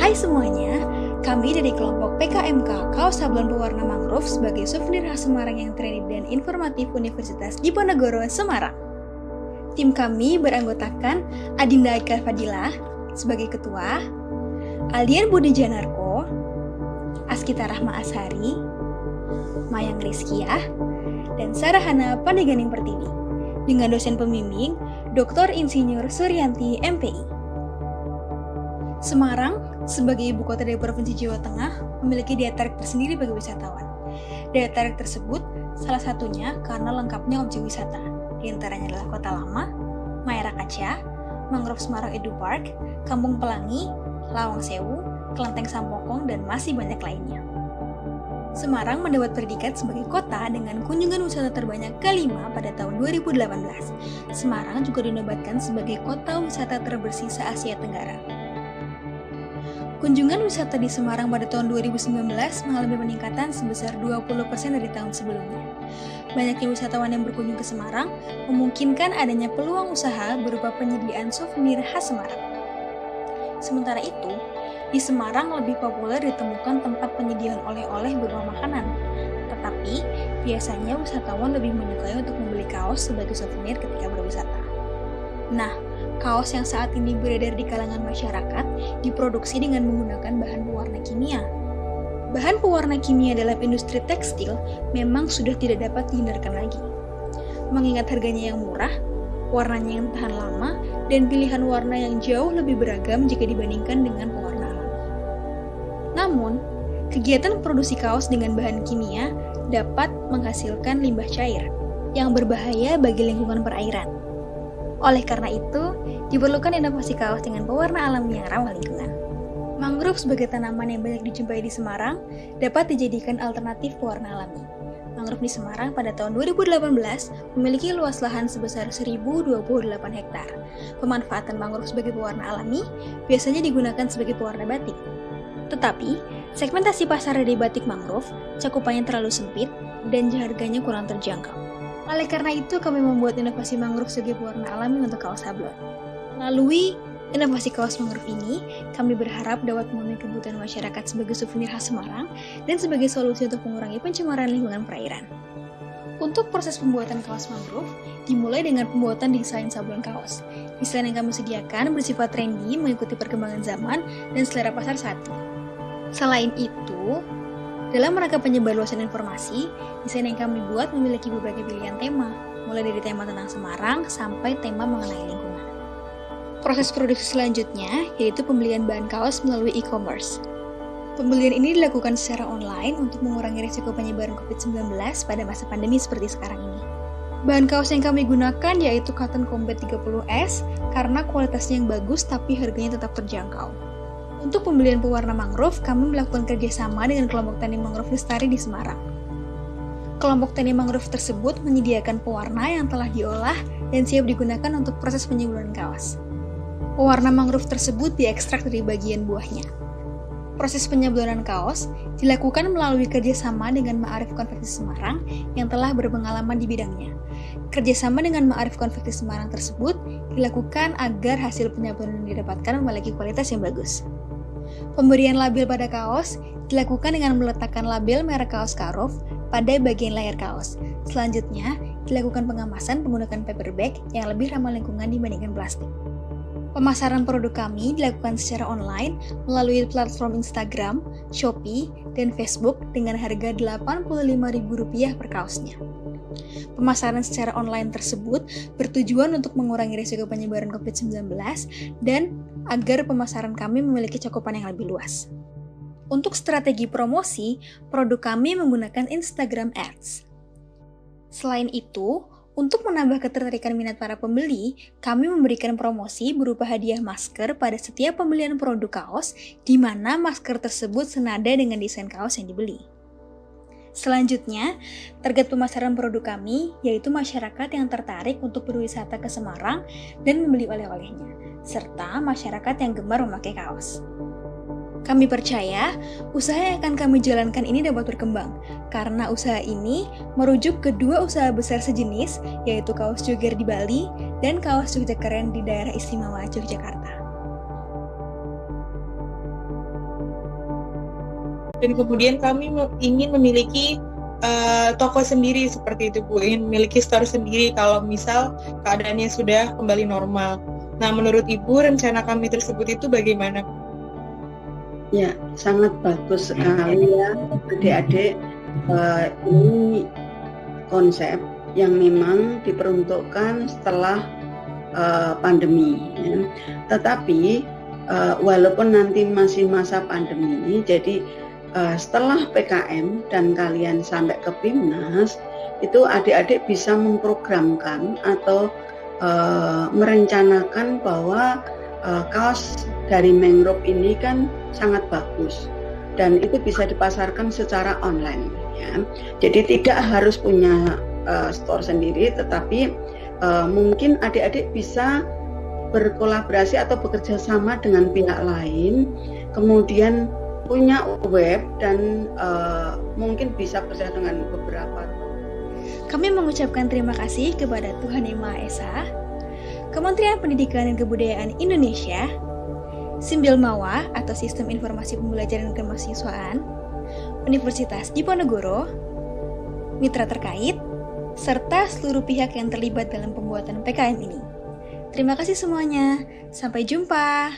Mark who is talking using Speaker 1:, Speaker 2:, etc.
Speaker 1: Hai semuanya, kami dari kelompok PKMK Kaos Sablon Pewarna Mangrove sebagai souvenir khas Semarang yang trendy dan informatif Universitas Diponegoro, Semarang. Tim kami beranggotakan Adinda Eka Fadilah sebagai ketua, Aldian Budi Janarko, Askita Rahma Ashari, Mayang Rizkiah, dan Sarahana Pandeganing Pertiwi, dengan dosen pembimbing Dr. Insinyur Suryanti MPI. Semarang, sebagai ibu kota dari Provinsi Jawa Tengah, memiliki daya tarik tersendiri bagi wisatawan. Daya tarik tersebut salah satunya karena lengkapnya objek wisata. Di antaranya adalah Kota Lama, Mayara Kaca, Mangrove Semarang Edu Park, Kampung Pelangi, Lawang Sewu, Kelenteng Sampokong, dan masih banyak lainnya. Semarang mendapat predikat sebagai kota dengan kunjungan wisata terbanyak kelima pada tahun 2018. Semarang juga dinobatkan sebagai kota wisata terbersih se-Asia Tenggara. Kunjungan wisata di Semarang pada tahun 2019 mengalami peningkatan sebesar 20% dari tahun sebelumnya. Banyaknya wisatawan yang berkunjung ke Semarang memungkinkan adanya peluang usaha berupa penyediaan souvenir khas Semarang. Sementara itu, di Semarang lebih populer ditemukan tempat penyediaan oleh-oleh berupa makanan. Tetapi, biasanya wisatawan lebih menyukai untuk membeli kaos sebagai souvenir ketika berwisata. Nah, kaos yang saat ini beredar di kalangan masyarakat diproduksi dengan menggunakan bahan pewarna kimia. Bahan pewarna kimia dalam industri tekstil memang sudah tidak dapat dihindarkan lagi. Mengingat harganya yang murah, warnanya yang tahan lama, dan pilihan warna yang jauh lebih beragam jika dibandingkan dengan pewarna alami. Namun, kegiatan produksi kaos dengan bahan kimia dapat menghasilkan limbah cair yang berbahaya bagi lingkungan perairan. Oleh karena itu, diperlukan inovasi kaos dengan pewarna alami yang ramah lingkungan. Mangrove sebagai tanaman yang banyak dijumpai di Semarang dapat dijadikan alternatif pewarna alami. Mangrove di Semarang pada tahun 2018 memiliki luas lahan sebesar 1.028 hektar. Pemanfaatan mangrove sebagai pewarna alami biasanya digunakan sebagai pewarna batik. Tetapi, segmentasi pasar dari batik mangrove cakupannya terlalu sempit dan harganya kurang terjangkau. Oleh karena itu, kami membuat inovasi mangrove sebagai pewarna alami untuk kaos sablon. Melalui inovasi kaos mangrove ini, kami berharap dapat memenuhi kebutuhan masyarakat sebagai souvenir khas Semarang dan sebagai solusi untuk mengurangi pencemaran lingkungan perairan. Untuk proses pembuatan kaos mangrove, dimulai dengan pembuatan desain sablon kaos. Desain yang kami sediakan bersifat trendy, mengikuti perkembangan zaman dan selera pasar saat ini. Selain itu, dalam rangka penyebarluasan informasi, desain yang kami buat memiliki berbagai pilihan tema, mulai dari tema tentang Semarang sampai tema mengenai lingkungan. Proses produksi selanjutnya yaitu pembelian bahan kaos melalui e-commerce. Pembelian ini dilakukan secara online untuk mengurangi risiko penyebaran COVID-19 pada masa pandemi seperti sekarang ini. Bahan kaos yang kami gunakan yaitu Cotton Combat 30S karena kualitasnya yang bagus tapi harganya tetap terjangkau. Untuk pembelian pewarna mangrove, kami melakukan kerjasama dengan kelompok tani mangrove lestari di Semarang. Kelompok tani mangrove tersebut menyediakan pewarna yang telah diolah dan siap digunakan untuk proses penyemburan kaos. Pewarna mangrove tersebut diekstrak dari bagian buahnya. Proses penyeblonan kaos dilakukan melalui kerjasama dengan Ma'arif Konveksi Semarang yang telah berpengalaman di bidangnya. Kerjasama dengan Ma'arif Konveksi Semarang tersebut dilakukan agar hasil penyeblonan yang didapatkan memiliki kualitas yang bagus. Pemberian label pada kaos dilakukan dengan meletakkan label merek kaos Karov pada bagian layar kaos. Selanjutnya, dilakukan pengemasan menggunakan paper bag yang lebih ramah lingkungan dibandingkan plastik. Pemasaran produk kami dilakukan secara online melalui platform Instagram, Shopee, dan Facebook dengan harga Rp85.000 per kaosnya. Pemasaran secara online tersebut bertujuan untuk mengurangi risiko penyebaran COVID-19 dan agar pemasaran kami memiliki cakupan yang lebih luas. Untuk strategi promosi, produk kami menggunakan Instagram Ads. Selain itu, untuk menambah ketertarikan minat para pembeli, kami memberikan promosi berupa hadiah masker pada setiap pembelian produk kaos, di mana masker tersebut senada dengan desain kaos yang dibeli. Selanjutnya, target pemasaran produk kami yaitu masyarakat yang tertarik untuk berwisata ke Semarang dan membeli oleh-olehnya, serta masyarakat yang gemar memakai kaos. Kami percaya usaha yang akan kami jalankan ini dapat berkembang, karena usaha ini merujuk ke dua usaha besar sejenis, yaitu kaos Jogger di Bali dan kaos Jogja Keren di daerah istimewa Yogyakarta.
Speaker 2: dan kemudian kami ingin memiliki toko sendiri seperti itu Bu, ingin memiliki store sendiri kalau misal keadaannya sudah kembali normal. Nah, menurut Ibu rencana kami tersebut itu bagaimana?
Speaker 3: Ya, sangat bagus sekali ya adik-adik. Ini konsep yang memang diperuntukkan setelah pandemi ya. Tetapi walaupun nanti masih masa pandemi, jadi setelah PKM dan kalian sampai ke PIMNAS, itu adik-adik bisa memprogramkan atau merencanakan bahwa kaos dari mangrove ini kan sangat bagus dan itu bisa dipasarkan secara online ya. Jadi tidak harus punya store sendiri, tetapi mungkin adik-adik bisa berkolaborasi atau bekerja sama dengan pihak lain, kemudian punya web dan mungkin bisa bekerja dengan beberapa.
Speaker 1: Kami mengucapkan terima kasih kepada Tuhan Yang Maha Esa, Kementerian Pendidikan dan Kebudayaan Indonesia, Simbilmawa atau Sistem Informasi Pembelajaran dan Kemahasiswaan, Universitas Diponegoro, mitra terkait, serta seluruh pihak yang terlibat dalam pembuatan PKM ini. Terima kasih semuanya. Sampai jumpa.